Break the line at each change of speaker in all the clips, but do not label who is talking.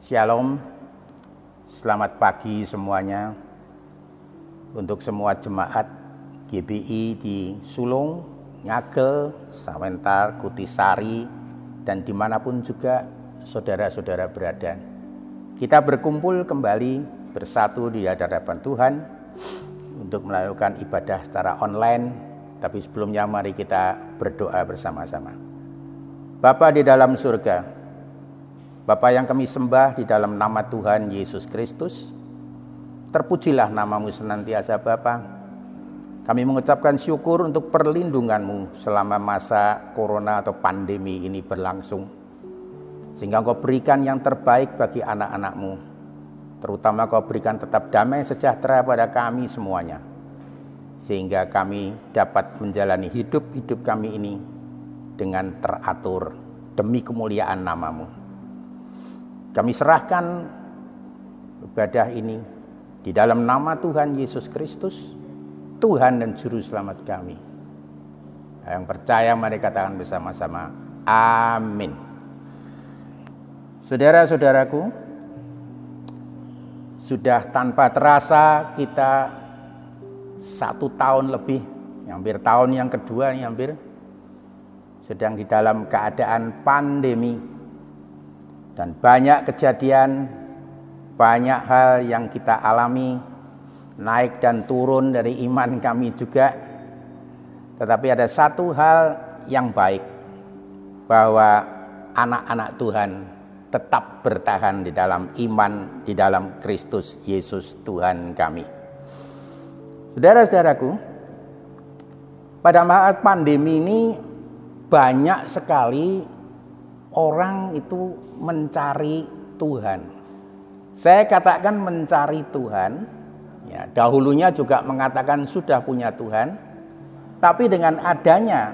Shalom, selamat pagi semuanya. Untuk semua jemaat GBI di Sulung, Ngagel, Sawentar, Kutisari, dan dimanapun juga saudara-saudara berada. Kita berkumpul kembali bersatu di hadapan Tuhan untuk melakukan ibadah secara online. Tapi sebelumnya mari kita berdoa bersama-sama. Bapa di dalam surga, Bapa yang kami sembah di dalam nama Tuhan Yesus Kristus, terpujilah namamu senantiasa Bapa. Kami mengucapkan syukur untuk perlindungan-Mu selama masa corona atau pandemi ini berlangsung. Sehingga Engkau berikan yang terbaik bagi anak-anak-Mu. Terutama Engkau berikan tetap damai sejahtera pada kami semuanya. Sehingga kami dapat menjalani hidup kami ini dengan teratur demi kemuliaan nama-Mu. Kami serahkan ibadah ini di dalam nama Tuhan Yesus Kristus, Tuhan dan Juru Selamat kami. Yang percaya mari katakan bersama-sama, amin. Saudara-saudaraku, sudah tanpa terasa kita 1 tahun lebih, hampir tahun yang kedua ini sedang di dalam keadaan pandemi. Dan banyak kejadian, banyak hal yang kita alami, naik dan turun dari iman kami juga. Tetapi ada satu hal yang baik, bahwa anak-anak Tuhan tetap bertahan di dalam iman, di dalam Kristus Yesus Tuhan kami. Saudara-saudaraku, pada saat pandemi ini banyak sekali orang itu mencari Tuhan. Saya katakan mencari Tuhan, ya, dahulunya juga mengatakan sudah punya Tuhan. Tapi dengan adanya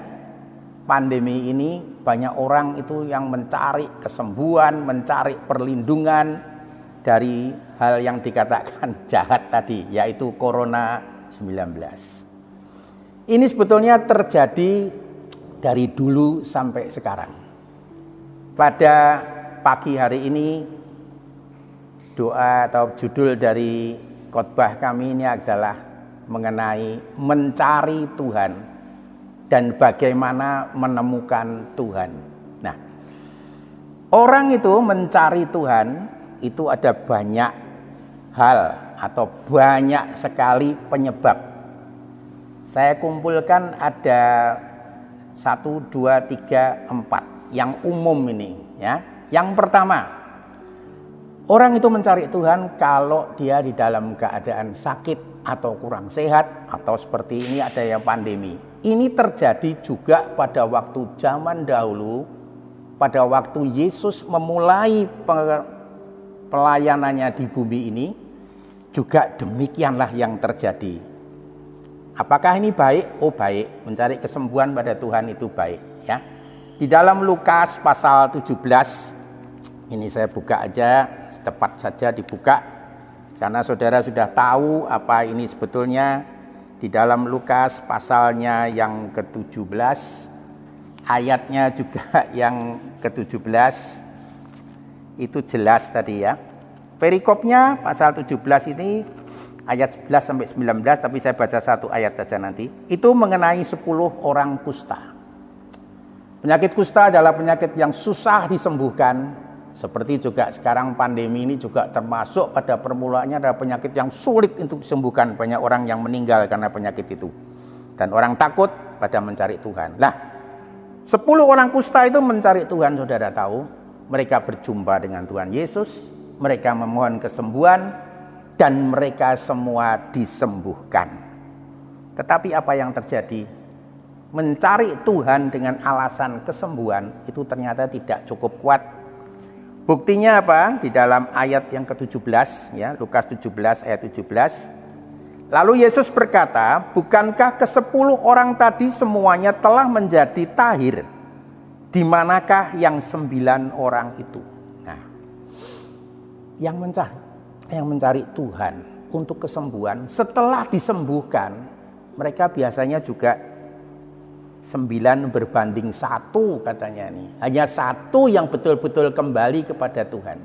pandemi ini, banyak orang itu yang mencari kesembuhan, mencari perlindungan dari hal yang dikatakan jahat tadi, yaitu Corona 19. Ini sebetulnya terjadi dari dulu sampai sekarang. Pada pagi hari ini, doa atau judul dari khotbah kami ini adalah mengenai mencari Tuhan dan bagaimana menemukan Tuhan. Nah, orang itu mencari Tuhan itu ada banyak hal atau banyak sekali penyebab. Saya kumpulkan ada 1, 2, 3, 4 yang umum ini, ya. Yang pertama, orang itu mencari Tuhan kalau dia di dalam keadaan sakit atau kurang sehat, atau seperti ini ada yang pandemi. Ini terjadi juga pada waktu zaman dahulu, pada waktu Yesus memulai pelayanannya di bumi ini, juga demikianlah yang terjadi. Apakah ini baik? Oh baik, mencari kesembuhan pada Tuhan itu baik, ya. Di dalam Lukas pasal 17, ini saya buka aja, cepat saja dibuka, karena saudara sudah tahu apa ini sebetulnya. Di dalam Lukas pasalnya yang ke-17, ayatnya juga yang ke-17, itu jelas tadi ya. Perikopnya pasal 17 ini, ayat 11 sampai 19, tapi saya baca satu ayat saja nanti. Itu mengenai 10 orang kusta. Penyakit kusta adalah penyakit yang susah disembuhkan. Seperti juga sekarang pandemi ini juga termasuk pada permulaannya adalah penyakit yang sulit untuk disembuhkan. Banyak orang yang meninggal karena penyakit itu. Dan orang takut pada mencari Tuhan. Nah, 10 orang kusta itu mencari Tuhan, saudara tahu. Mereka berjumpa dengan Tuhan Yesus. Mereka memohon kesembuhan. Dan mereka semua disembuhkan. Tetapi apa yang terjadi? Mencari Tuhan dengan alasan kesembuhan itu ternyata tidak cukup kuat. Buktinya apa? Di dalam ayat yang ke-17, ya, Lukas 17 ayat 17. Lalu Yesus berkata, bukankah ke-10 orang tadi semuanya telah menjadi tahir? Di manakah yang 9 orang itu? Nah, yang mencari Tuhan untuk kesembuhan, setelah disembuhkan, mereka biasanya juga 9 berbanding 1 katanya nih. Hanya 1 yang betul-betul kembali kepada Tuhan.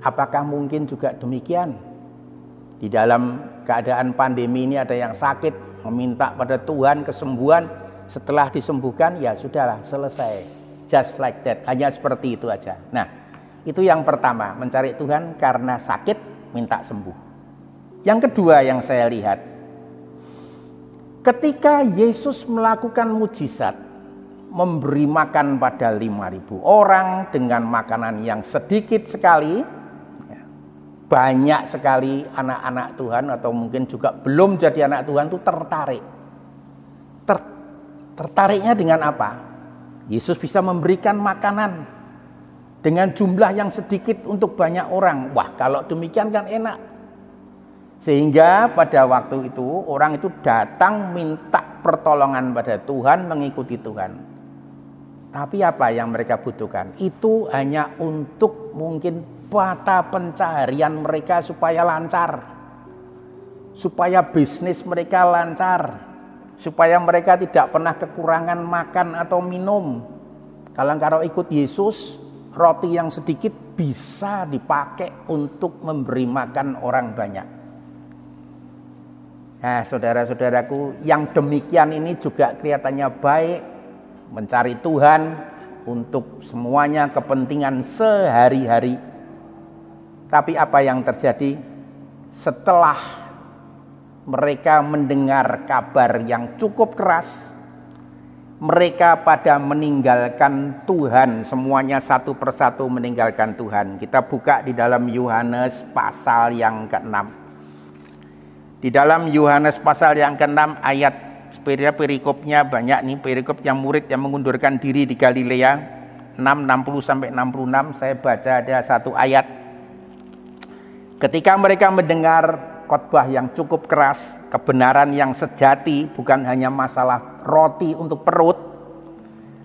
Apakah mungkin juga demikian? Di dalam keadaan pandemi ini ada yang sakit, meminta pada Tuhan kesembuhan, setelah disembuhkan ya sudahlah, selesai. Just like that, hanya seperti itu aja. Nah, itu yang pertama, mencari Tuhan karena sakit, minta sembuh. Yang kedua yang saya lihat, ketika Yesus melakukan mujizat, memberi makan pada 5.000 orang dengan makanan yang sedikit sekali, banyak sekali anak-anak Tuhan atau mungkin juga belum jadi anak Tuhan itu tertarik. Tertariknya dengan apa? Yesus bisa memberikan makanan dengan jumlah yang sedikit untuk banyak orang. Wah, kalau demikian kan enak. Sehingga pada waktu itu orang itu datang minta pertolongan pada Tuhan, mengikuti Tuhan. Tapi apa yang mereka butuhkan? Itu hanya untuk mungkin mata pencaharian mereka supaya lancar, supaya bisnis mereka lancar, supaya mereka tidak pernah kekurangan makan atau minum. Kalau ikut Yesus, roti yang sedikit bisa dipakai untuk memberi makan orang banyak. Nah, saudara-saudaraku, yang demikian ini juga kelihatannya baik, mencari Tuhan untuk semuanya kepentingan sehari-hari. Tapi apa yang terjadi setelah mereka mendengar kabar yang cukup keras, mereka pada meninggalkan Tuhan, semuanya satu persatu meninggalkan Tuhan. Kita buka di dalam Yohanes pasal yang ke-6. Di dalam Yohanes pasal yang ke-6 ayat perikopnya banyak nih, perikop yang murid yang mengundurkan diri di Galilea 6:60 sampai 66. Saya baca ada satu ayat. Ketika mereka mendengar khotbah yang cukup keras, kebenaran yang sejati, bukan hanya masalah roti untuk perut.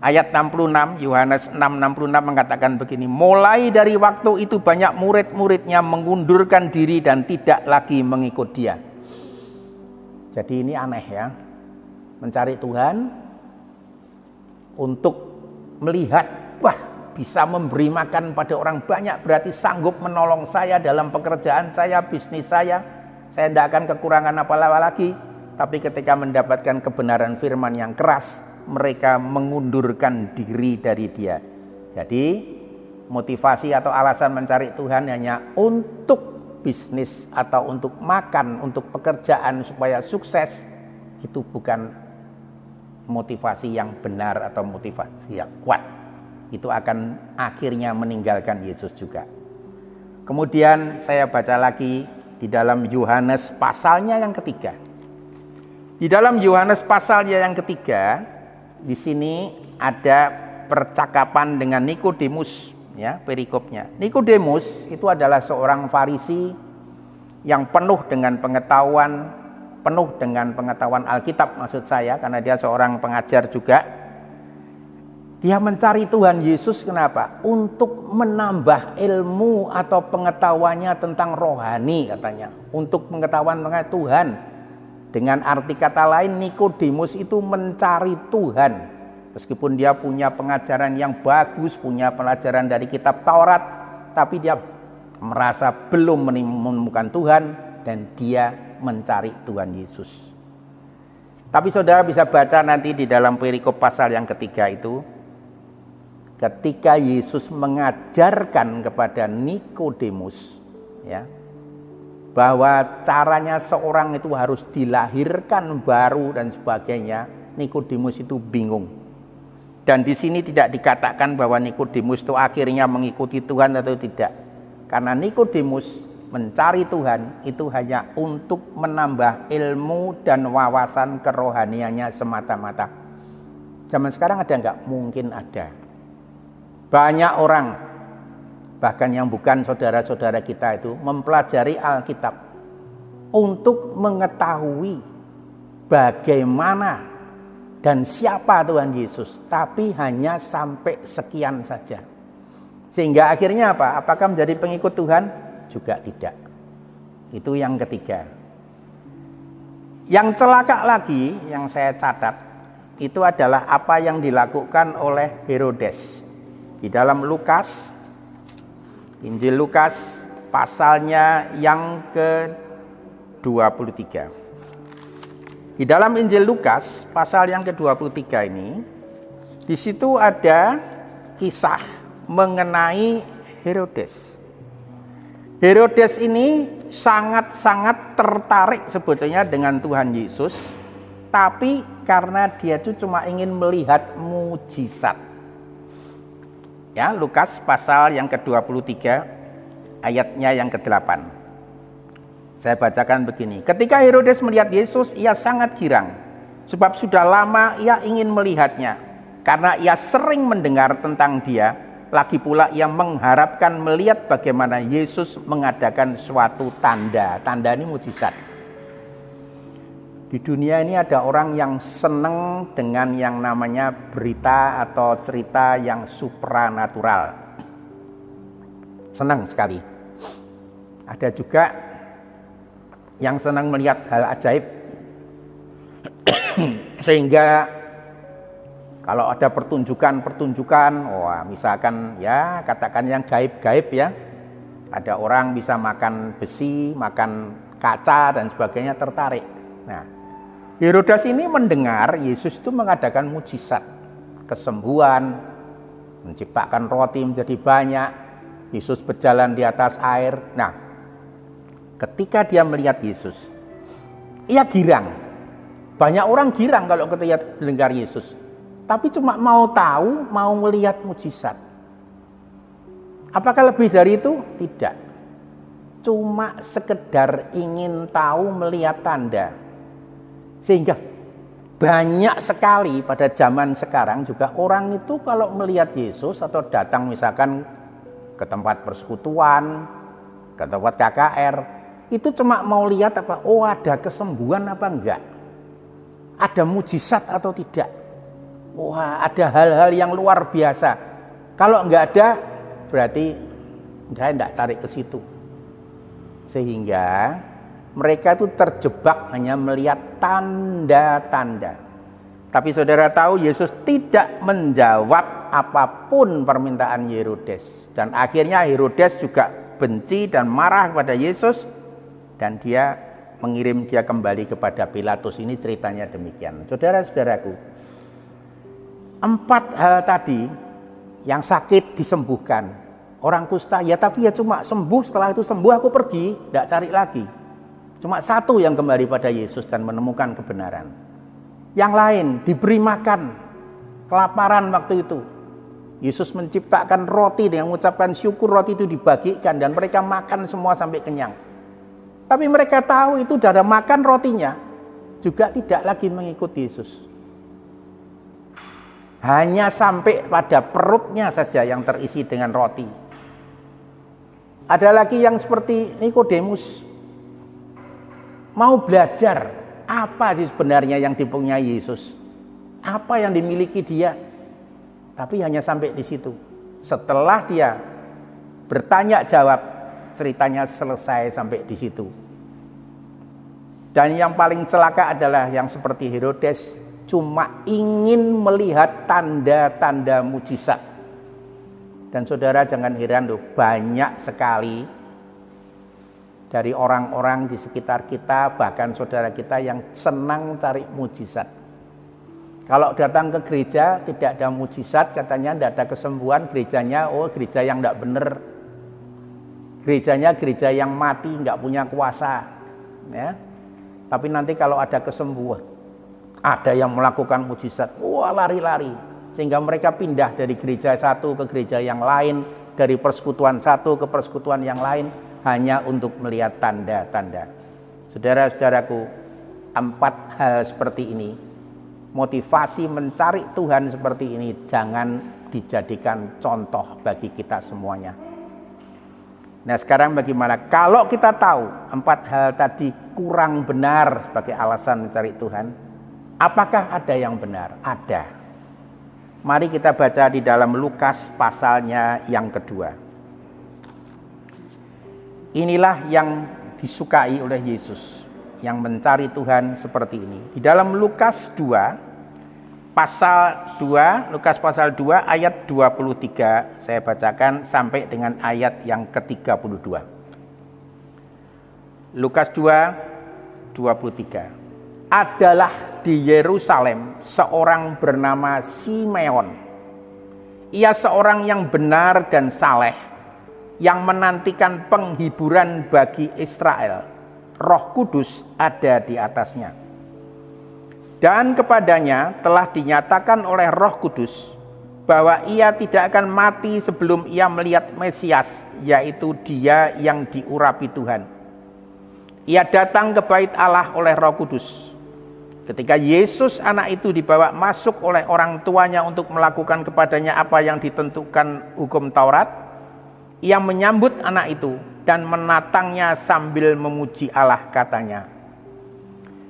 Ayat 66, Yohanes 6:66 mengatakan begini, mulai dari waktu itu banyak murid-muridnya mengundurkan diri dan tidak lagi mengikut dia. Jadi ini aneh ya, mencari Tuhan untuk melihat, wah bisa memberi makan pada orang banyak, berarti sanggup menolong saya dalam pekerjaan saya, bisnis saya tidak akan kekurangan apa-apa lagi. Tapi ketika mendapatkan kebenaran firman yang keras, mereka mengundurkan diri dari dia. Jadi motivasi atau alasan mencari Tuhan hanya untuk bisnis atau untuk makan, untuk pekerjaan supaya sukses, itu bukan motivasi yang benar atau motivasi yang kuat. Itu akan akhirnya meninggalkan Yesus juga. Kemudian saya baca lagi di dalam Yohanes pasalnya yang ketiga. Di dalam Yohanes pasalnya yang ketiga, di sini ada percakapan dengan Nikodemus, ya, perikopnya. Nikodemus itu adalah seorang Farisi yang penuh dengan pengetahuan Alkitab maksud saya, karena dia seorang pengajar juga. Dia mencari Tuhan Yesus kenapa? Untuk menambah ilmu atau pengetahuannya tentang rohani katanya. Untuk pengetahuan mengenai Tuhan. Dengan arti kata lain, Nikodemus itu mencari Tuhan. Meskipun dia punya pengajaran yang bagus, punya pelajaran dari kitab Taurat, tapi dia merasa belum menemukan Tuhan dan dia mencari Tuhan Yesus. Tapi saudara bisa baca nanti di dalam perikop pasal yang ketiga itu, ketika Yesus mengajarkan kepada Nikodemus, ya, bahwa caranya seorang itu harus dilahirkan baru dan sebagainya, Nikodemus itu bingung. Dan di sini tidak dikatakan bahwa Nikodemus itu akhirnya mengikuti Tuhan atau tidak. Karena Nikodemus mencari Tuhan itu hanya untuk menambah ilmu dan wawasan kerohaniannya semata-mata. Zaman sekarang ada enggak? Mungkin ada. Banyak orang, bahkan yang bukan saudara-saudara kita itu, mempelajari Alkitab untuk mengetahui bagaimana dan siapa Tuhan Yesus, tapi hanya sampai sekian saja. Sehingga akhirnya apa? Apakah menjadi pengikut Tuhan? Juga tidak. Itu yang ketiga. Yang celaka lagi yang saya catat itu adalah apa yang dilakukan oleh Herodes. Di dalam Lukas, Injil Lukas pasalnya yang ke-23. Di dalam Injil Lukas pasal yang ke-23 ini, di situ ada kisah mengenai Herodes. Herodes ini sangat-sangat tertarik sebetulnya dengan Tuhan Yesus, tapi karena dia itu cuma ingin melihat mujizat. Ya, Lukas pasal yang ke-23 ayatnya yang ke-8. Saya bacakan begini. Ketika Herodes melihat Yesus, ia sangat girang, sebab sudah lama ia ingin melihatnya, karena ia sering mendengar tentang dia. Lagi pula ia mengharapkan melihat bagaimana Yesus mengadakan suatu tanda. Tanda ini mujizat. Di dunia ini ada orang yang senang dengan yang namanya berita atau cerita yang supranatural. Senang sekali. Ada juga yang senang melihat hal ajaib. Sehingga kalau ada pertunjukan, wah misalkan ya katakan yang gaib-gaib ya. Ada orang bisa makan besi, makan kaca dan sebagainya, tertarik. Nah, Herodes ini mendengar Yesus itu mengadakan mujizat, kesembuhan, menciptakan roti menjadi banyak, Yesus berjalan di atas air. Nah, ketika dia melihat Yesus, ia girang. Banyak orang girang kalau ketika mendengar Yesus, tapi cuma mau tahu, mau melihat mujizat. Apakah lebih dari itu? Tidak. Cuma sekedar ingin tahu, melihat tanda. Sehingga banyak sekali pada zaman sekarang juga orang itu kalau melihat Yesus atau datang misalkan ke tempat persekutuan, ke tempat KKR, itu cuma mau lihat apa? Oh, ada kesembuhan apa enggak? Ada mujizat atau tidak? Wah, ada hal-hal yang luar biasa. Kalau enggak ada, berarti saya enggak cari ke situ. Sehingga mereka itu terjebak hanya melihat tanda-tanda. Tapi saudara tahu Yesus tidak menjawab apapun permintaan Herodes. Dan akhirnya Herodes juga benci dan marah kepada Yesus. Dan dia mengirim dia kembali kepada Pilatus. Ini ceritanya demikian. Saudara-saudaraku, 4 hal tadi, yang sakit disembuhkan, orang kusta ya tapi ya cuma sembuh, setelah itu sembuh aku pergi, tidak cari lagi. Cuma 1 yang kembali pada Yesus dan menemukan kebenaran. Yang lain diberi makan, kelaparan waktu itu. Yesus menciptakan roti dengan mengucapkan syukur, roti itu dibagikan dan mereka makan semua sampai kenyang. Tapi mereka tahu itu sudah ada makan rotinya, juga tidak lagi mengikuti Yesus. Hanya sampai pada perutnya saja yang terisi dengan roti. Ada lagi yang seperti Nikodemus, mau belajar apa sih sebenarnya yang dipunyai Yesus, apa yang dimiliki dia, tapi hanya sampai di situ. Setelah dia bertanya jawab, ceritanya selesai sampai di situ. Dan yang paling celaka adalah yang seperti Herodes, cuma ingin melihat tanda-tanda mujizat. Dan saudara jangan heran loh, banyak sekali dari orang-orang di sekitar kita, bahkan saudara kita yang senang cari mujizat. Kalau datang ke gereja tidak ada mujizat, katanya tidak ada kesembuhan, gerejanya gereja yang tidak benar. Gerejanya gereja yang mati, nggak punya kuasa. Ya. Tapi nanti kalau ada kesembuhan, ada yang melakukan mujizat, wah lari-lari. Sehingga mereka pindah dari gereja satu ke gereja yang lain, dari persekutuan satu ke persekutuan yang lain, hanya untuk melihat tanda-tanda. Saudara-saudaraku, 4 hal seperti ini, motivasi mencari Tuhan seperti ini, jangan dijadikan contoh bagi kita semuanya. Nah sekarang bagaimana? Kalau kita tahu 4 hal tadi kurang benar sebagai alasan mencari Tuhan, apakah ada yang benar? Ada. Mari kita baca di dalam Lukas pasalnya yang kedua. Inilah yang disukai oleh Yesus, yang mencari Tuhan seperti ini. Di dalam Lukas 2, Lukas pasal 2 ayat 23, saya bacakan sampai dengan ayat yang ke-32. Lukas 2:23. Adalah di Yerusalem seorang bernama Simeon. Ia seorang yang benar dan saleh, yang menantikan penghiburan bagi Israel. Roh Kudus ada di atasnya. Dan kepadanya telah dinyatakan oleh Roh Kudus bahwa ia tidak akan mati sebelum ia melihat Mesias, yaitu Dia yang diurapi Tuhan. Ia datang ke bait Allah oleh Roh Kudus. Ketika Yesus anak itu dibawa masuk oleh orang tuanya untuk melakukan kepadanya apa yang ditentukan hukum Taurat, ia menyambut anak itu dan menatangnya sambil memuji Allah, katanya,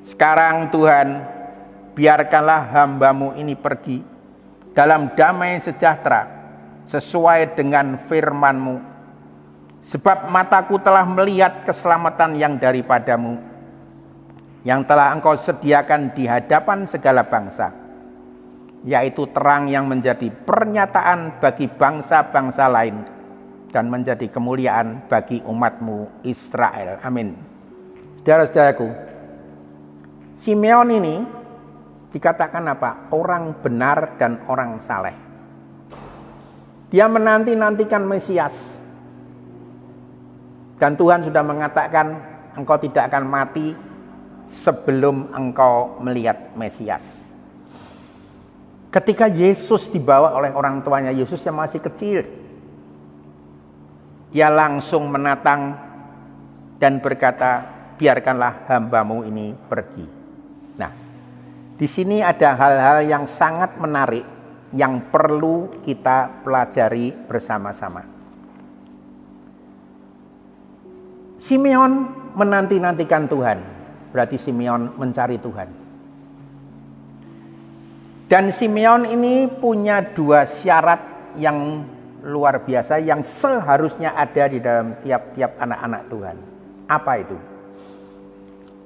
"Sekarang Tuhan, biarkanlah hamba-Mu ini pergi dalam damai sejahtera sesuai dengan firman-Mu. Sebab mataku telah melihat keselamatan yang daripada-Mu, yang telah Engkau sediakan di hadapan segala bangsa, yaitu terang yang menjadi pernyataan bagi bangsa-bangsa lain dan menjadi kemuliaan bagi umat-Mu Israel." Amin. Saudara-saudaraku, Simeon ini dikatakan apa? Orang benar dan orang saleh. Dia menanti-nantikan Mesias. Dan Tuhan sudah mengatakan, engkau tidak akan mati sebelum engkau melihat Mesias. Ketika Yesus dibawa oleh orang tuanya, Yesus yang masih kecil, ia langsung menatang dan berkata, "Biarkanlah hamba-Mu ini pergi." Nah, di sini ada hal-hal yang sangat menarik yang perlu kita pelajari bersama-sama. Simeon menanti-nantikan Tuhan, berarti Simeon mencari Tuhan. Dan Simeon ini punya dua syarat yang luar biasa yang seharusnya ada di dalam tiap-tiap anak-anak Tuhan. Apa itu?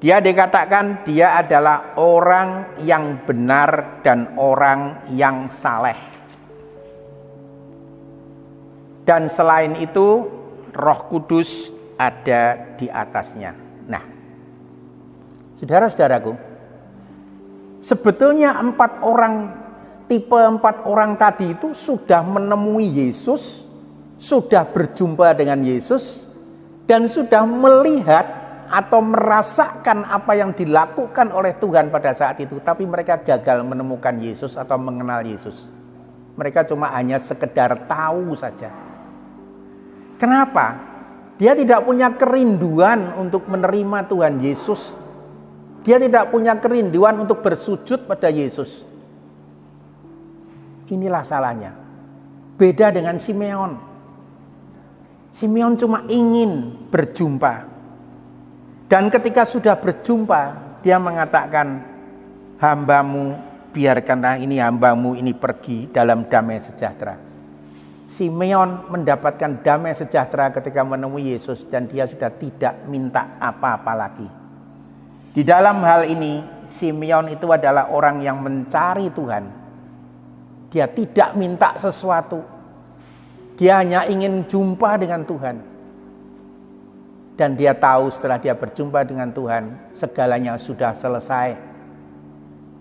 Dia dikatakan dia adalah orang yang benar dan orang yang saleh. Dan selain itu, Roh Kudus ada di atasnya. Nah, saudara-saudaraku, sebetulnya tipe empat orang tadi itu sudah menemui Yesus, sudah berjumpa dengan Yesus, dan sudah melihat atau merasakan apa yang dilakukan oleh Tuhan pada saat itu. Tapi mereka gagal menemukan Yesus atau mengenal Yesus. Mereka cuma hanya sekedar tahu saja. Kenapa? Dia tidak punya kerinduan untuk menerima Tuhan Yesus. Dia tidak punya kerinduan untuk bersujud pada Yesus. Inilah salahnya. Beda dengan Simeon. Simeon cuma ingin berjumpa. Dan ketika sudah berjumpa, dia mengatakan, "Hamba-Mu, biarkanlah ini hamba-Mu ini pergi dalam damai sejahtera." Simeon mendapatkan damai sejahtera ketika menemui Yesus dan dia sudah tidak minta apa-apa lagi. Di dalam hal ini, Simeon itu adalah orang yang mencari Tuhan. Dia tidak minta sesuatu. Dia hanya ingin jumpa dengan Tuhan. Dan dia tahu setelah dia berjumpa dengan Tuhan, segalanya sudah selesai.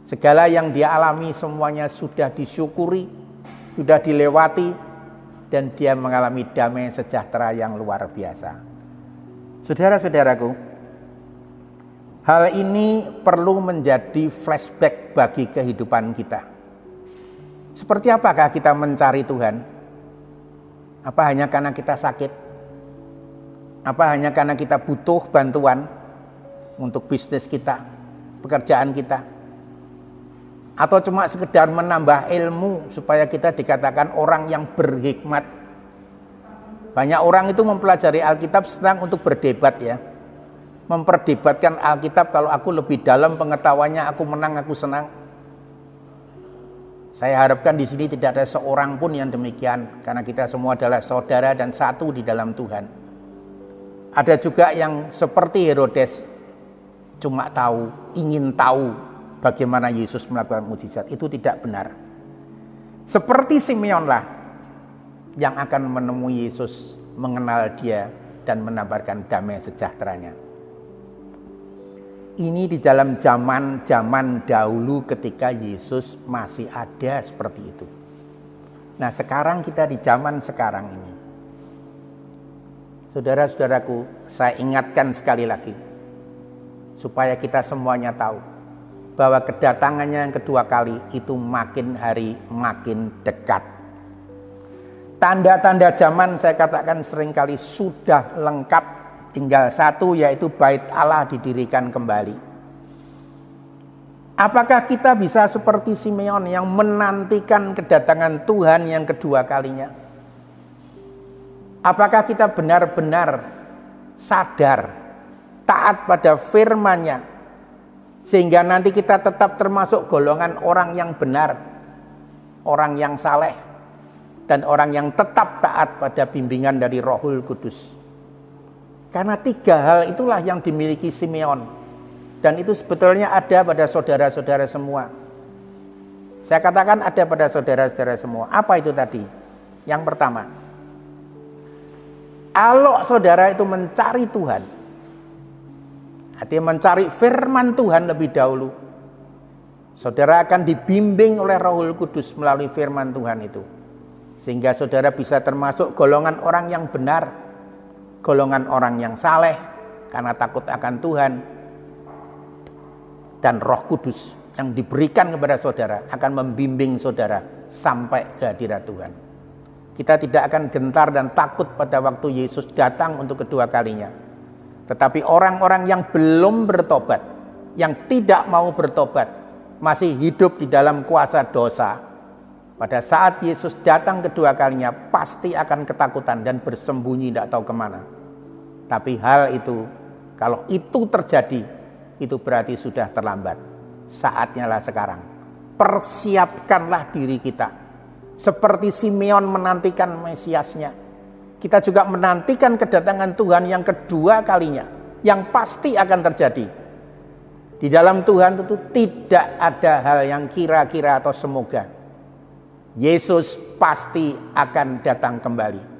Segala yang dia alami semuanya sudah disyukuri, sudah dilewati, dan dia mengalami damai sejahtera yang luar biasa. Saudara-saudaraku, hal ini perlu menjadi flashback bagi kehidupan kita. Seperti apakah kita mencari Tuhan? Apa hanya karena kita sakit? Apa hanya karena kita butuh bantuan untuk bisnis kita, pekerjaan kita? Atau cuma sekedar menambah ilmu supaya kita dikatakan orang yang berhikmat? Banyak orang itu mempelajari Alkitab sedang untuk berdebat ya. Memperdebatkan Alkitab, kalau aku lebih dalam pengetahuannya, aku menang, aku senang. Saya harapkan di sini tidak ada seorang pun yang demikian, karena kita semua adalah saudara dan satu di dalam Tuhan. Ada juga yang seperti Herodes, cuma ingin tahu bagaimana Yesus melakukan mukjizat. Itu tidak benar. Seperti Simeon lah yang akan menemui Yesus, mengenal dia, dan menabarkan damai sejahteranya. Ini di dalam zaman dahulu ketika Yesus masih ada seperti itu. Nah, sekarang kita di zaman sekarang ini. Saudara-saudaraku, saya ingatkan sekali lagi supaya kita semuanya tahu bahwa kedatangannya yang kedua kali itu makin hari makin dekat. Tanda-tanda zaman saya katakan seringkali sudah lengkap. Tinggal satu, yaitu bait Allah didirikan kembali. Apakah kita bisa seperti Simeon yang menantikan kedatangan Tuhan yang kedua kalinya? Apakah kita benar-benar sadar, taat pada firman-Nya, sehingga nanti kita tetap termasuk golongan orang yang benar, orang yang saleh, dan orang yang tetap taat pada bimbingan dari Rohul Kudus? Karena 3 hal itulah yang dimiliki Simeon. Dan itu sebetulnya ada pada saudara-saudara semua. Saya katakan ada pada saudara-saudara semua. Apa itu tadi? Yang pertama, kalau saudara itu mencari Tuhan, artinya mencari firman Tuhan lebih dahulu, saudara akan dibimbing oleh Rohul Kudus melalui firman Tuhan itu. Sehingga saudara bisa termasuk golongan orang yang benar, golongan orang yang saleh karena takut akan Tuhan, dan Roh Kudus yang diberikan kepada saudara akan membimbing saudara sampai ke hadirat Tuhan. Kita tidak akan gentar dan takut pada waktu Yesus datang untuk kedua kalinya. Tetapi orang-orang yang belum bertobat, yang tidak mau bertobat, masih hidup di dalam kuasa dosa, pada saat Yesus datang kedua kalinya pasti akan ketakutan dan bersembunyi tidak tahu kemana. Tapi hal itu, kalau itu terjadi, itu berarti sudah terlambat. Saatnya lah sekarang. Persiapkanlah diri kita. Seperti Simeon menantikan Mesiasnya, kita juga menantikan kedatangan Tuhan yang kedua kalinya, yang pasti akan terjadi. Di dalam Tuhan itu tidak ada hal yang kira-kira atau semoga. Yesus pasti akan datang kembali.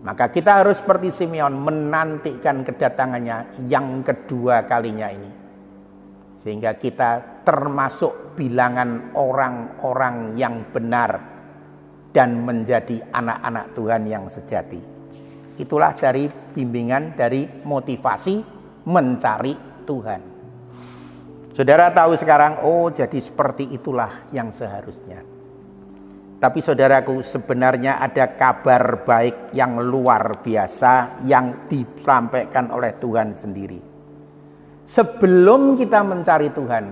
Maka kita harus seperti Simeon menantikan kedatangannya yang kedua kalinya ini. Sehingga kita termasuk bilangan orang-orang yang benar dan menjadi anak-anak Tuhan yang sejati. Itulah dari bimbingan, dari motivasi mencari Tuhan. Saudara tahu sekarang, oh jadi seperti itulah yang seharusnya. Tapi saudaraku, sebenarnya ada kabar baik yang luar biasa yang disampaikan oleh Tuhan sendiri. Sebelum kita mencari Tuhan,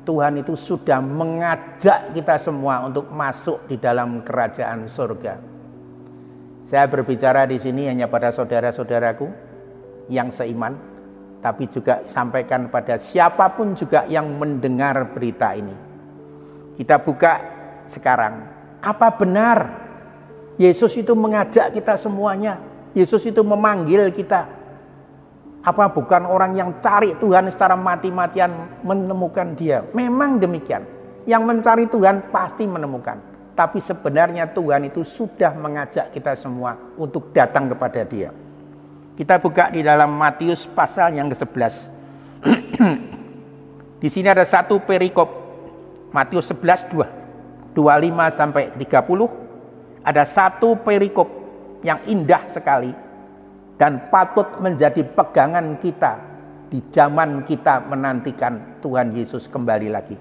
Tuhan itu sudah mengajak kita semua untuk masuk di dalam kerajaan surga. Saya berbicara di sini hanya pada saudara-saudaraku yang seiman, tapi juga sampaikan pada siapapun juga yang mendengar berita ini. Kita buka sekarang. Apa benar Yesus itu mengajak kita semuanya? Yesus itu memanggil kita. Apa bukan orang yang cari Tuhan secara mati-matian menemukan Dia? Memang demikian. Yang mencari Tuhan pasti menemukan. Tapi sebenarnya Tuhan itu sudah mengajak kita semua untuk datang kepada Dia. Kita buka di dalam Matius pasal yang ke-11. Di sini ada satu perikop. Matius 11:25 sampai 30, ada satu perikop yang indah sekali dan patut menjadi pegangan kita di zaman kita menantikan Tuhan Yesus kembali lagi.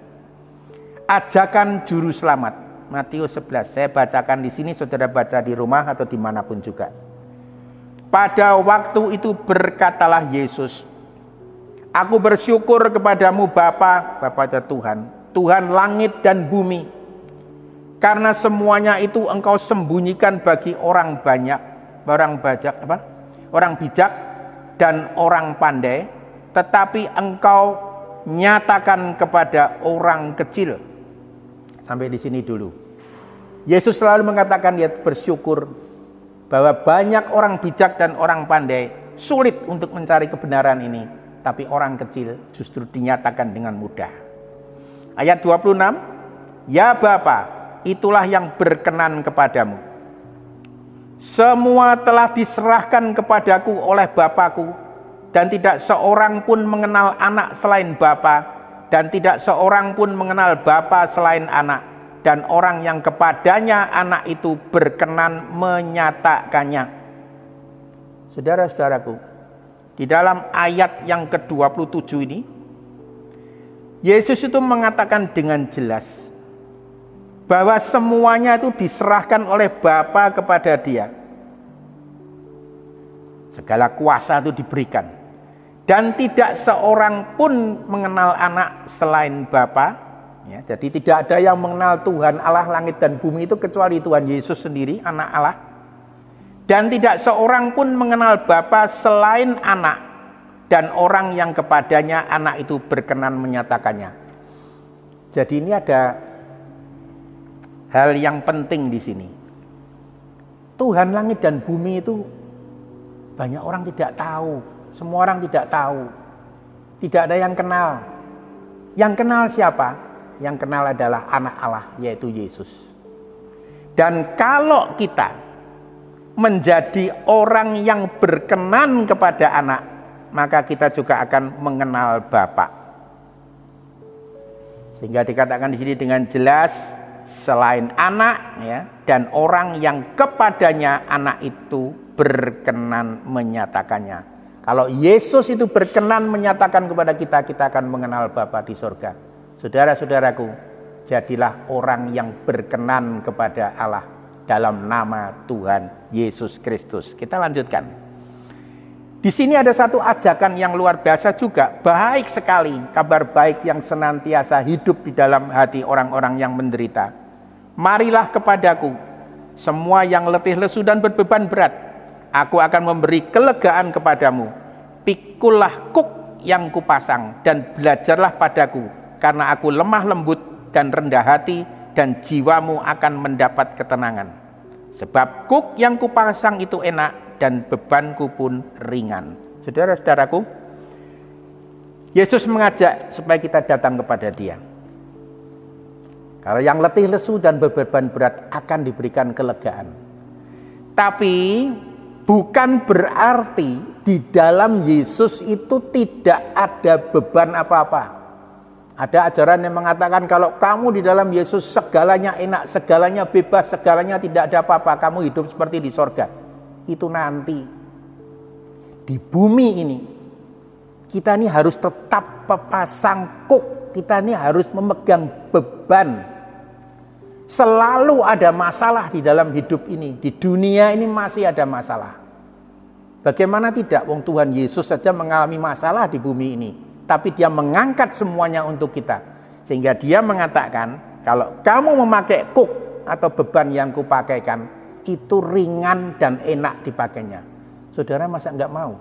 Ajakan juru selamat, Matius 11. Saya bacakan di sini, saudara baca di rumah atau dimanapun juga. Pada waktu itu berkatalah Yesus, "Aku bersyukur kepadamu Bapa, Tuhan, Tuhan langit dan bumi, karena semuanya itu Engkau sembunyikan bagi orang bijak dan orang pandai, tetapi Engkau nyatakan kepada orang kecil." Sampai di sini dulu. Yesus selalu mengatakan dia bersyukur bahwa banyak orang bijak dan orang pandai sulit untuk mencari kebenaran ini, tapi orang kecil justru dinyatakan dengan mudah. Ayat 26, "Ya Bapa, itulah yang berkenan kepadamu. Semua telah diserahkan kepadaku oleh Bapakku, dan tidak seorang pun mengenal anak selain Bapa, dan tidak seorang pun mengenal Bapa selain anak, dan orang yang kepadanya anak itu berkenan menyatakannya. Saudara-saudaraku, di dalam ayat yang ke-27 ini, Yesus itu mengatakan dengan jelas bahwa semuanya itu diserahkan oleh Bapa kepada Dia. Segala kuasa itu diberikan. Dan tidak seorang pun mengenal anak selain Bapa. Ya, jadi tidak ada yang mengenal Tuhan Allah langit dan bumi itu kecuali Tuhan Yesus sendiri, anak Allah. Dan tidak seorang pun mengenal Bapa selain anak, dan orang yang kepadanya anak itu berkenan menyatakannya. Jadi ini ada hal yang penting di sini. Tuhan langit dan bumi itu banyak orang tidak tahu. Semua orang tidak tahu. Tidak ada yang kenal. Yang kenal siapa? Yang kenal adalah anak Allah, yaitu Yesus. Dan kalau kita menjadi orang yang berkenan kepada anak, maka kita juga akan mengenal Bapa. Sehingga dikatakan di sini dengan jelas, selain anak, ya, dan orang yang kepadanya anak itu berkenan menyatakannya. Kalau Yesus itu berkenan menyatakan kepada kita, kita akan mengenal Bapa di surga. Saudara-saudaraku, jadilah orang yang berkenan kepada Allah dalam nama Tuhan Yesus Kristus. Kita lanjutkan. Di sini ada satu ajakan yang luar biasa juga, baik sekali, kabar baik yang senantiasa hidup di dalam hati orang-orang yang menderita. Marilah kepadaku, semua yang letih lesu dan berbeban berat, aku akan memberi kelegaan kepadamu. Pikullah kuk yang kupasang dan belajarlah padaku, karena aku lemah lembut dan rendah hati, dan jiwamu akan mendapat ketenangan. Sebab kuk yang kupasang itu enak dan bebanku pun ringan. Saudara-saudaraku, Yesus mengajak supaya kita datang kepada Dia. Kalau yang letih lesu dan berbeban berat akan diberikan kelegaan. Tapi bukan berarti di dalam Yesus itu tidak ada beban apa-apa. Ada ajaran yang mengatakan kalau kamu di dalam Yesus segalanya enak, segalanya bebas, segalanya tidak ada apa-apa, kamu hidup seperti di sorga. Itu nanti. Di bumi ini, kita ini harus tetap pasang kuk, kita ini harus memegang beban. Selalu ada masalah di dalam hidup ini. Di dunia ini masih ada masalah. Bagaimana tidak? Wong Tuhan Yesus saja mengalami masalah di bumi ini. Tapi Dia mengangkat semuanya untuk kita. Sehingga Dia mengatakan, kalau kamu memakai kuk atau beban yang kupakaikan, itu ringan dan enak dipakainya. Saudara masa enggak mau?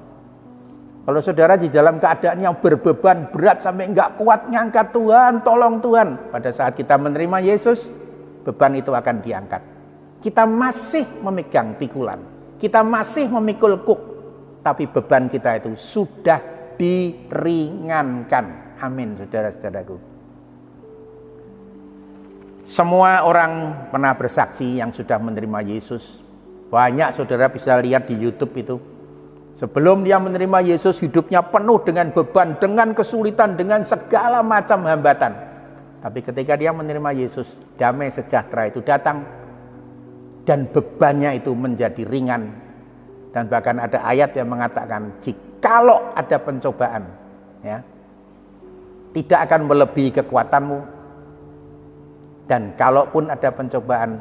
Kalau saudara di dalam keadaan yang berbeban berat sampai enggak kuat ngangkat, Tuhan, tolong Tuhan. Pada saat kita menerima Yesus, beban itu akan diangkat. Kita masih memegang pikulan, kita masih memikul kuk, tapi beban kita itu sudah diringankan. Amin, saudara-saudaraku. Semua orang pernah bersaksi yang sudah menerima Yesus. Banyak saudara bisa lihat di YouTube itu. Sebelum dia menerima Yesus, hidupnya penuh dengan beban, dengan kesulitan, dengan segala macam hambatan. Tapi ketika dia menerima Yesus, damai sejahtera itu datang, dan bebannya itu menjadi ringan. Dan bahkan ada ayat yang mengatakan, jikalau ada pencobaan, ya, tidak akan melebihi kekuatanmu, dan kalaupun ada pencobaan,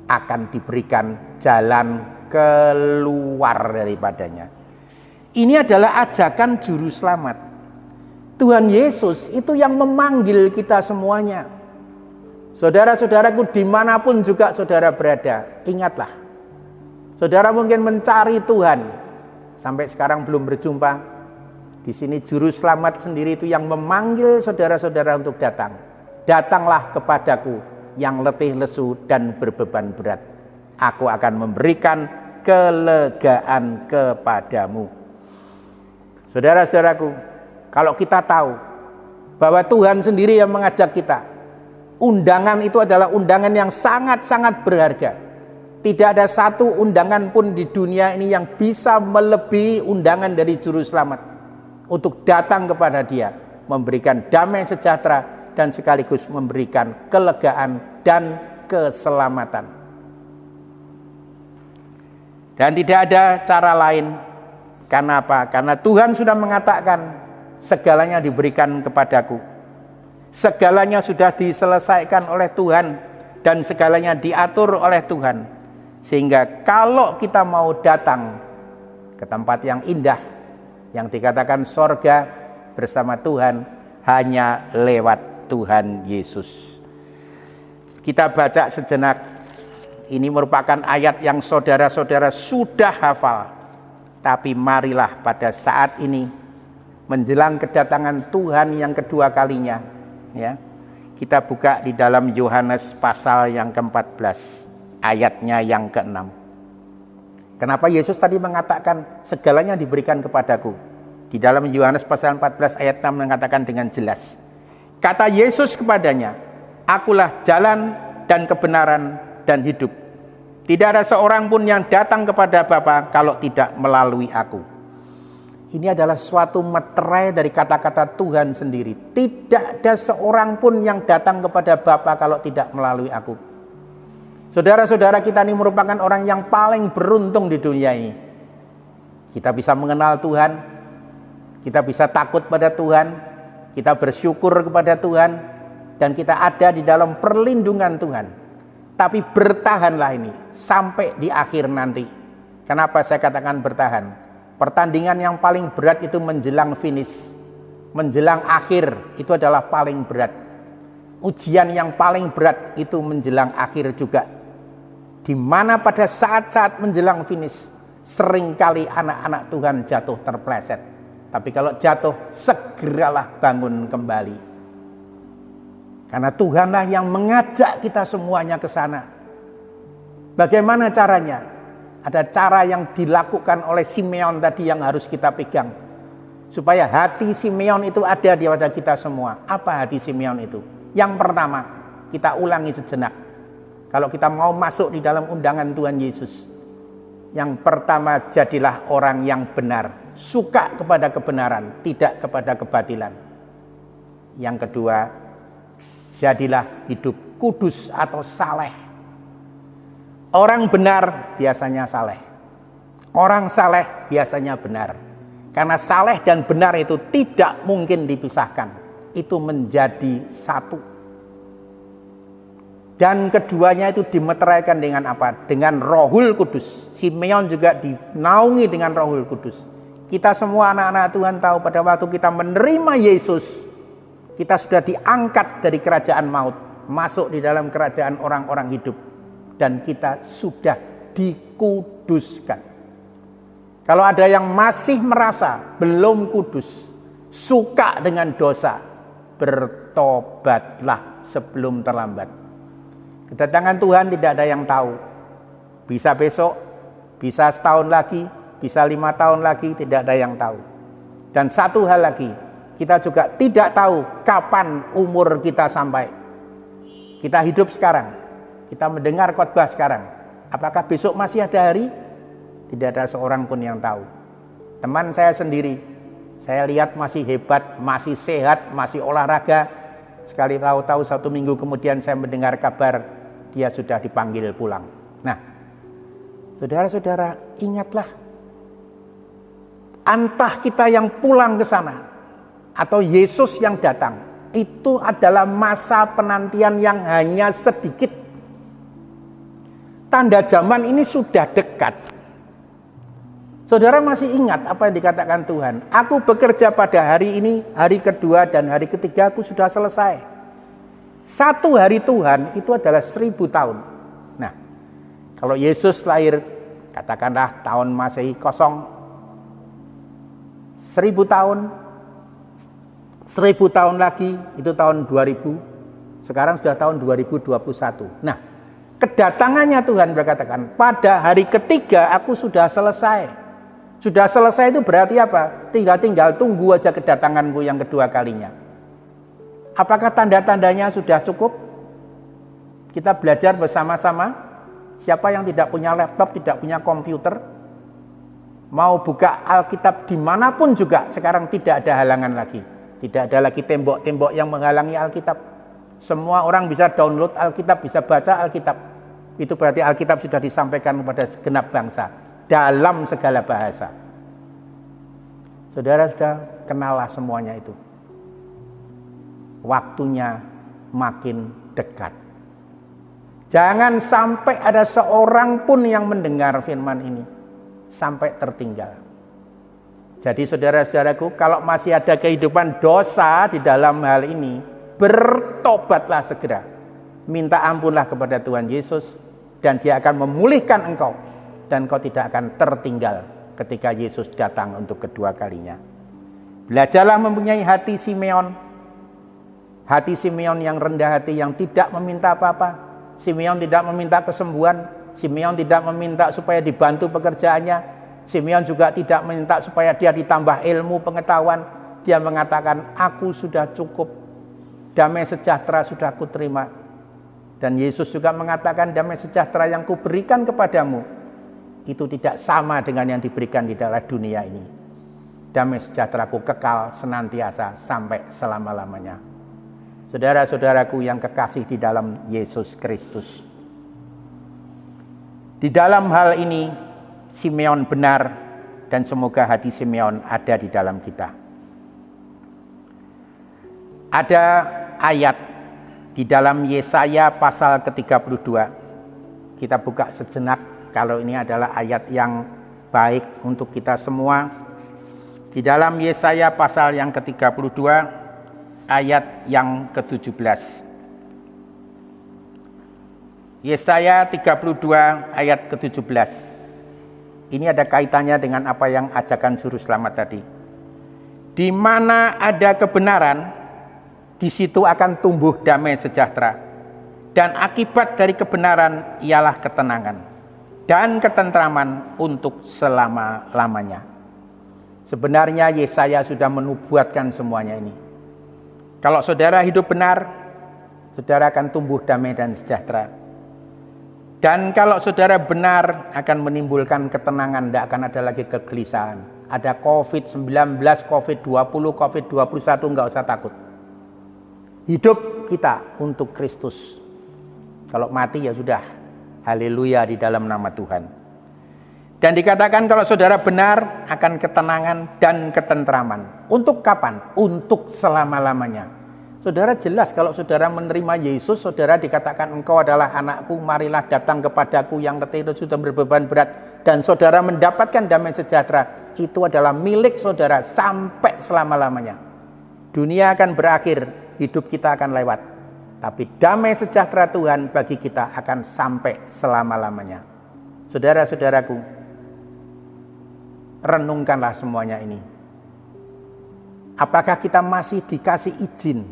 akan diberikan jalan keluar daripadanya. Ini adalah ajakan juru selamat. Tuhan Yesus itu yang memanggil kita semuanya. Saudara-saudaraku, dimanapun juga saudara berada, ingatlah, saudara mungkin mencari Tuhan, sampai sekarang belum berjumpa. Di sini juru selamat sendiri itu yang memanggil saudara-saudara untuk datang. Datanglah kepadaku yang letih lesu dan berbeban berat, aku akan memberikan kelegaan kepadamu. Saudara-saudaraku, kalau kita tahu bahwa Tuhan sendiri yang mengajak kita, undangan itu adalah undangan yang sangat-sangat berharga. Tidak ada satu undangan pun di dunia ini yang bisa melebihi undangan dari juru selamat. untuk datang kepada Dia, memberikan damai sejahtera dan sekaligus memberikan kelegaan dan keselamatan. Dan tidak ada cara lain. Karena apa? Karena Tuhan sudah mengatakan segalanya diberikan kepadaku. Segalanya sudah diselesaikan oleh Tuhan dan segalanya diatur oleh Tuhan. Sehingga kalau kita mau datang ke tempat yang indah, yang dikatakan sorga bersama Tuhan, hanya lewat Tuhan Yesus. Kita baca sejenak. Ini merupakan ayat yang saudara-saudara sudah hafal. Tapi marilah pada saat ini, menjelang kedatangan Tuhan yang kedua kalinya, ya, kita buka di dalam Yohanes pasal yang ke-14, ayatnya yang ke-6. Kenapa Yesus tadi mengatakan segalanya diberikan kepadaku? Di dalam Yohanes pasal 14 ayat 6 mengatakan dengan jelas. Kata Yesus kepadanya, akulah jalan dan kebenaran dan hidup. Tidak ada seorang pun yang datang kepada Bapa kalau tidak melalui aku. Ini adalah suatu meterai dari kata-kata Tuhan sendiri. Tidak ada seorang pun yang datang kepada Bapa kalau tidak melalui aku. Saudara-saudara, kita ini merupakan orang yang paling beruntung di dunia ini. Kita bisa mengenal Tuhan, kita bisa takut pada Tuhan, kita bersyukur kepada Tuhan, dan kita ada di dalam perlindungan Tuhan. Tapi bertahanlah ini sampai di akhir nanti. Kenapa saya katakan bertahan? Pertandingan yang paling berat itu menjelang finish, menjelang akhir itu adalah paling berat. Ujian yang paling berat itu menjelang akhir juga. Di mana pada saat-saat menjelang finish, seringkali anak-anak Tuhan jatuh terpleset. Tapi kalau jatuh, segeralah bangun kembali. Karena Tuhanlah yang mengajak kita semuanya ke sana. Bagaimana caranya? Ada cara yang dilakukan oleh Simeon tadi yang harus kita pegang. Supaya hati Simeon itu ada di pada kita semua. Apa hati Simeon itu? Yang pertama, kita ulangi sejenak. Kalau kita mau masuk di dalam undangan Tuhan Yesus. Yang pertama, jadilah orang yang benar. Suka kepada kebenaran, tidak kepada kebatilan. Yang kedua, jadilah hidup kudus atau saleh. Orang benar biasanya saleh. Orang saleh biasanya benar. Karena saleh dan benar itu tidak mungkin dipisahkan. Itu menjadi satu. Dan keduanya itu dimeteraikan dengan apa? Dengan Rohul Kudus. Simeon juga dinaungi dengan Rohul Kudus. Kita semua anak-anak Tuhan tahu pada waktu kita menerima Yesus, kita sudah diangkat dari kerajaan maut, masuk di dalam kerajaan orang-orang hidup. Dan kita sudah dikuduskan. Kalau ada yang masih merasa belum kudus, suka dengan dosa, bertobatlah sebelum terlambat. Kedatangan Tuhan tidak ada yang tahu. Bisa besok, bisa setahun lagi, bisa 5 tahun lagi, tidak ada yang tahu. Dan satu hal lagi, kita juga tidak tahu kapan umur kita sampai. Kita hidup sekarang, kita mendengar khotbah sekarang. Apakah besok masih ada hari? Tidak ada seorang pun yang tahu. Teman saya sendiri, saya lihat masih hebat, masih sehat, masih olahraga. Sekali tahu-tahu 1 minggu kemudian saya mendengar kabar dia sudah dipanggil pulang. Nah, saudara-saudara, ingatlah, entah kita yang pulang ke sana atau Yesus yang datang, itu adalah masa penantian yang hanya sedikit. Tanda zaman ini sudah dekat. Saudara masih ingat apa yang dikatakan Tuhan? Aku bekerja pada hari ini, hari kedua dan hari ketiga aku sudah selesai. 1 hari Tuhan itu adalah 1000 tahun. Nah, kalau Yesus lahir, katakanlah tahun Masehi kosong, 1000 tahun, 1000 tahun lagi itu tahun 2000, sekarang sudah tahun 2021. Nah, kedatangannya Tuhan berkatakan, pada hari ketiga aku sudah selesai. Sudah selesai itu berarti apa? Tinggal tunggu aja kedatanganku yang kedua kalinya. Apakah tanda-tandanya sudah cukup? Kita belajar bersama-sama. Siapa yang tidak punya laptop, tidak punya komputer? Mau buka Alkitab dimanapun juga sekarang tidak ada halangan lagi. Tidak ada lagi tembok-tembok yang menghalangi Alkitab. Semua orang bisa download Alkitab, bisa baca Alkitab. Itu berarti Alkitab sudah disampaikan kepada segenap bangsa dalam segala bahasa. Saudara sudah kenallah semuanya itu. Waktunya makin dekat. Jangan sampai ada seorang pun yang mendengar firman ini sampai tertinggal. Jadi saudara-saudaraku, kalau masih ada kehidupan dosa di dalam hal ini, bertobatlah segera. Minta ampunlah kepada Tuhan Yesus dan Dia akan memulihkan engkau dan engkau tidak akan tertinggal ketika Yesus datang untuk kedua kalinya. Belajarlah mempunyai hati Simeon. Hati Simeon yang rendah hati, yang tidak meminta apa-apa. Simeon tidak meminta kesembuhan. Simeon tidak meminta supaya dibantu pekerjaannya. Simeon juga tidak meminta supaya dia ditambah ilmu pengetahuan. Dia mengatakan, aku sudah cukup. Damai sejahtera sudah kuterima. Dan Yesus juga mengatakan, damai sejahtera yang kuberikan kepadamu itu tidak sama dengan yang diberikan di dalam dunia ini. Damai sejahteraku kekal senantiasa sampai selama-lamanya. Saudara-saudaraku yang kekasih di dalam Yesus Kristus. Di dalam hal ini, Simeon benar dan semoga hati Simeon ada di dalam kita. Ada ayat di dalam Yesaya pasal ke-32. Kita buka sejenak kalau ini adalah ayat yang baik untuk kita semua. Di dalam Yesaya pasal yang ke-32 ayat yang ke-17. Yesaya 32 ayat ke-17. Ini ada kaitannya dengan apa yang ajakan juru selamat tadi. Di mana ada kebenaran, di situ akan tumbuh damai sejahtera. Dan akibat dari kebenaran ialah ketenangan dan ketentraman untuk selama-lamanya. Sebenarnya Yesaya sudah menubuatkan semuanya ini. Kalau saudara hidup benar, saudara akan tumbuh damai dan sejahtera. Dan kalau saudara benar akan menimbulkan ketenangan, tidak akan ada lagi kegelisahan. Ada COVID-19, COVID-20, COVID-21, enggak usah takut. Hidup kita untuk Kristus. Kalau mati ya sudah, haleluya di dalam nama Tuhan. Dan dikatakan kalau saudara benar akan ketenangan dan ketentraman. Untuk kapan? Untuk selama-lamanya. Saudara jelas kalau saudara menerima Yesus, saudara dikatakan engkau adalah anakku, marilah datang kepadaku yang letih dan sudah berbeban berat. Dan saudara mendapatkan damai sejahtera. Itu adalah milik saudara sampai selama-lamanya. Dunia akan berakhir, hidup kita akan lewat. Tapi damai sejahtera Tuhan bagi kita akan sampai selama-lamanya. Saudara-saudaraku, renungkanlah semuanya ini. Apakah kita masih dikasih izin?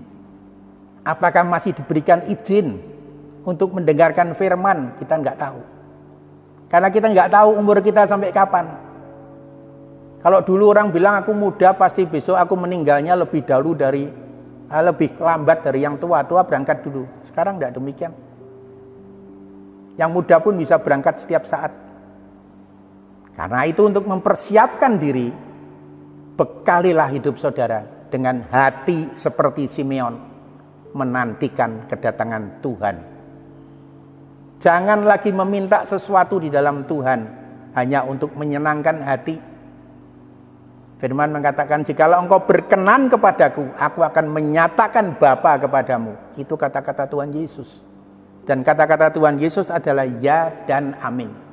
Apakah masih diberikan izin untuk mendengarkan firman? Kita enggak tahu. Karena kita enggak tahu umur kita sampai kapan. Kalau dulu orang bilang aku muda, pasti besok aku meninggalnya lebih lambat dari yang tua. Tua berangkat dulu. Sekarang enggak demikian. Yang muda pun bisa berangkat setiap saat. Karena itu untuk mempersiapkan diri, bekalilah hidup saudara dengan hati seperti Simeon, menantikan kedatangan Tuhan. Jangan lagi meminta sesuatu di dalam Tuhan hanya untuk menyenangkan hati. Firman mengatakan, jikalau engkau berkenan kepadaku, aku akan menyatakan Bapa kepadamu. Itu kata-kata Tuhan Yesus. Dan kata-kata Tuhan Yesus adalah ya dan amin.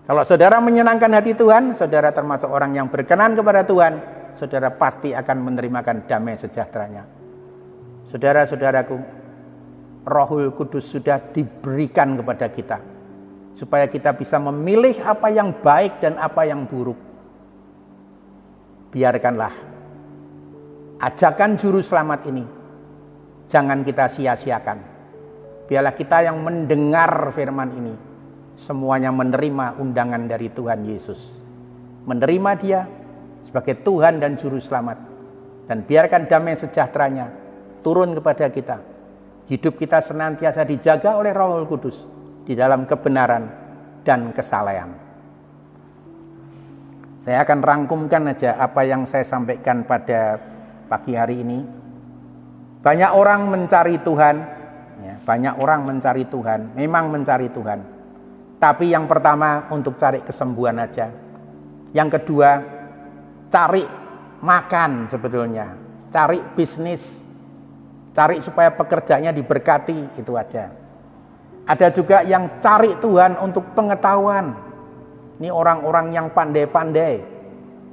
Kalau saudara menyenangkan hati Tuhan, saudara termasuk orang yang berkenan kepada Tuhan, saudara pasti akan menerimakan damai sejahteranya. Saudara-saudaraku, Rohul Kudus sudah diberikan kepada kita, supaya kita bisa memilih apa yang baik dan apa yang buruk. Biarkanlah ajakan juru selamat ini, jangan kita sia-siakan. Biarlah kita yang mendengar firman ini, semuanya menerima undangan dari Tuhan Yesus. Menerima Dia sebagai Tuhan dan Juru Selamat. Dan biarkan damai sejahteranya turun kepada kita. Hidup kita senantiasa dijaga oleh Roh Kudus di dalam kebenaran dan kesalehan. Saya akan rangkumkan aja apa yang saya sampaikan pada pagi hari ini. Banyak orang mencari Tuhan, ya, banyak orang mencari Tuhan, memang mencari Tuhan. Tapi yang pertama untuk cari kesembuhan aja. Yang kedua, cari makan sebetulnya, cari bisnis, cari supaya pekerjaannya diberkati, itu aja. Ada juga yang cari Tuhan untuk pengetahuan. Ini orang-orang yang pandai-pandai.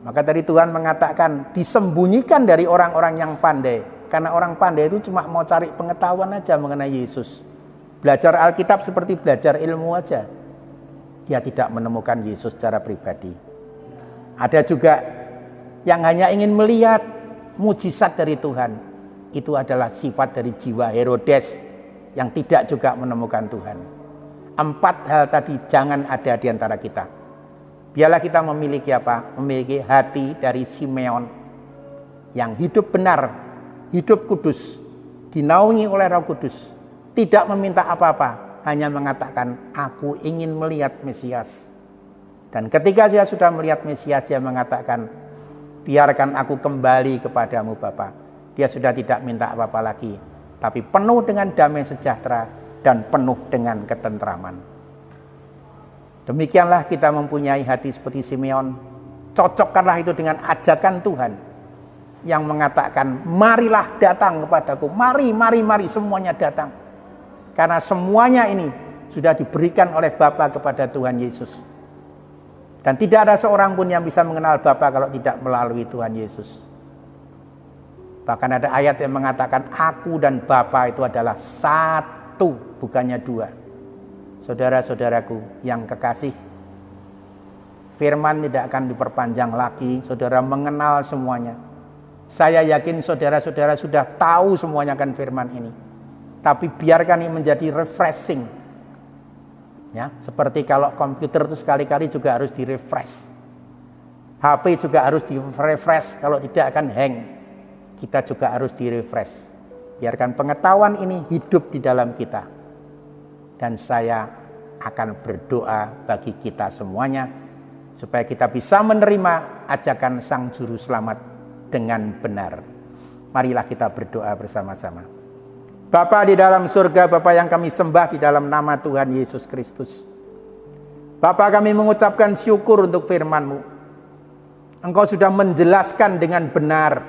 Maka tadi Tuhan mengatakan disembunyikan dari orang-orang yang pandai. Karena orang pandai itu cuma mau cari pengetahuan aja mengenai Yesus. Belajar Alkitab seperti belajar ilmu aja. Dia tidak menemukan Yesus secara pribadi. Ada juga yang hanya ingin melihat mujizat dari Tuhan. Itu adalah sifat dari jiwa Herodes yang tidak juga menemukan Tuhan. 4 hal tadi jangan ada di antara kita. Biarlah kita memiliki apa? Memiliki hati dari Simeon yang hidup benar, hidup kudus, dinaungi oleh Roh Kudus, tidak meminta apa-apa, hanya mengatakan, aku ingin melihat Mesias. Dan ketika dia sudah melihat Mesias, dia mengatakan, biarkan aku kembali kepadamu Bapa. Dia sudah tidak minta apa-apa lagi, tapi penuh dengan damai sejahtera dan penuh dengan ketentraman. Demikianlah kita mempunyai hati seperti Simeon. Cocokkanlah itu dengan ajakan Tuhan yang mengatakan, marilah datang kepadaku, mari semuanya datang. Karena semuanya ini sudah diberikan oleh Bapa kepada Tuhan Yesus. Dan tidak ada seorang pun yang bisa mengenal Bapa kalau tidak melalui Tuhan Yesus. Bahkan ada ayat yang mengatakan, aku dan Bapa itu adalah satu, bukannya 2. Saudara-saudaraku yang kekasih, firman tidak akan diperpanjang lagi. Saudara mengenal semuanya. Saya yakin saudara-saudara sudah tahu semuanya akan firman ini. Tapi biarkan ini menjadi refreshing. Ya, seperti kalau komputer itu sekali-kali juga harus di-refresh. HP juga harus di-refresh, kalau tidak akan hang. Kita juga harus di-refresh. Biarkan pengetahuan ini hidup di dalam kita. Dan saya akan berdoa bagi kita semuanya supaya kita bisa menerima ajakan Sang Juru Selamat dengan benar. Marilah kita berdoa bersama-sama. Bapa di dalam surga, Bapa yang kami sembah di dalam nama Tuhan Yesus Kristus. Bapa, kami mengucapkan syukur untuk firman-Mu. Engkau sudah menjelaskan dengan benar.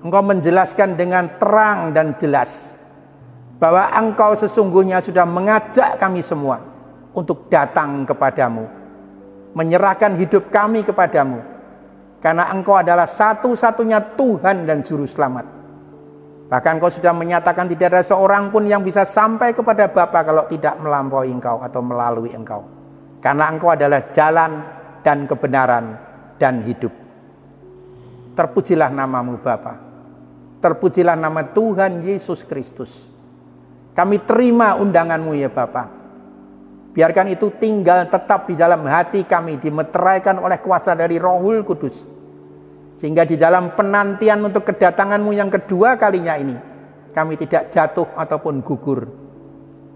Engkau menjelaskan dengan terang dan jelas. Bahwa Engkau sesungguhnya sudah mengajak kami semua untuk datang kepadamu, menyerahkan hidup kami kepadamu, karena Engkau adalah satu-satunya Tuhan dan Juru Selamat. Bahkan Engkau sudah menyatakan tidak ada seorang pun yang bisa sampai kepada Bapa kalau tidak melampaui Engkau atau melalui Engkau, karena Engkau adalah jalan dan kebenaran dan hidup. Terpujilah namamu Bapa, terpujilah nama Tuhan Yesus Kristus. Kami terima undangan-Mu ya Bapa. Biarkan itu tinggal tetap di dalam hati kami, dimeteraikan oleh kuasa dari Rohul Kudus. Sehingga di dalam penantian untuk kedatangan-Mu yang kedua kalinya ini, kami tidak jatuh ataupun gugur.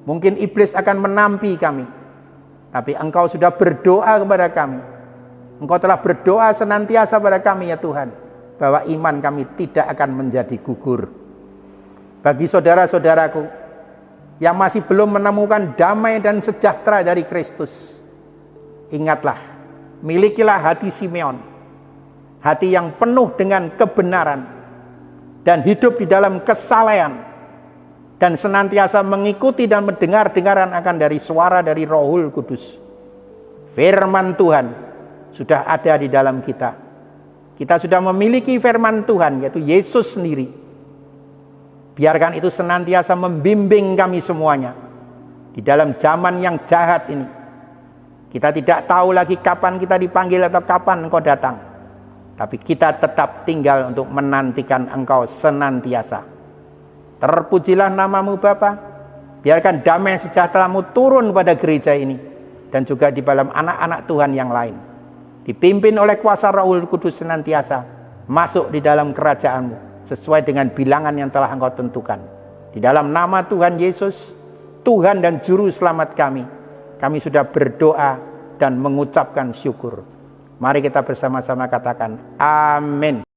Mungkin iblis akan menampi kami, tapi Engkau sudah berdoa kepada kami. Engkau telah berdoa senantiasa pada kami ya Tuhan, bahwa iman kami tidak akan menjadi gugur. Bagi saudara-saudaraku yang masih belum menemukan damai dan sejahtera dari Kristus, ingatlah, milikilah hati Simeon, hati yang penuh dengan kebenaran dan hidup di dalam kesalehan, dan senantiasa mengikuti dan mendengar-dengaran akan dari suara dari Rohul Kudus. Firman Tuhan sudah ada di dalam kita. Kita sudah memiliki firman Tuhan, yaitu Yesus sendiri. Biarkan itu senantiasa membimbing kami semuanya di dalam zaman yang jahat ini. Kita tidak tahu lagi kapan kita dipanggil atau kapan Engkau datang. Tapi kita tetap tinggal untuk menantikan Engkau senantiasa. Terpujilah namamu Bapa. Biarkan damai sejahtera-Mu turun pada gereja ini dan juga di dalam anak-anak Tuhan yang lain. Dipimpin oleh kuasa Roh Kudus senantiasa masuk di dalam kerajaan-Mu sesuai dengan bilangan yang telah Engkau tentukan. Di dalam nama Tuhan Yesus, Tuhan dan Juru Selamat kami sudah berdoa dan mengucapkan syukur. Mari kita bersama-sama katakan amin.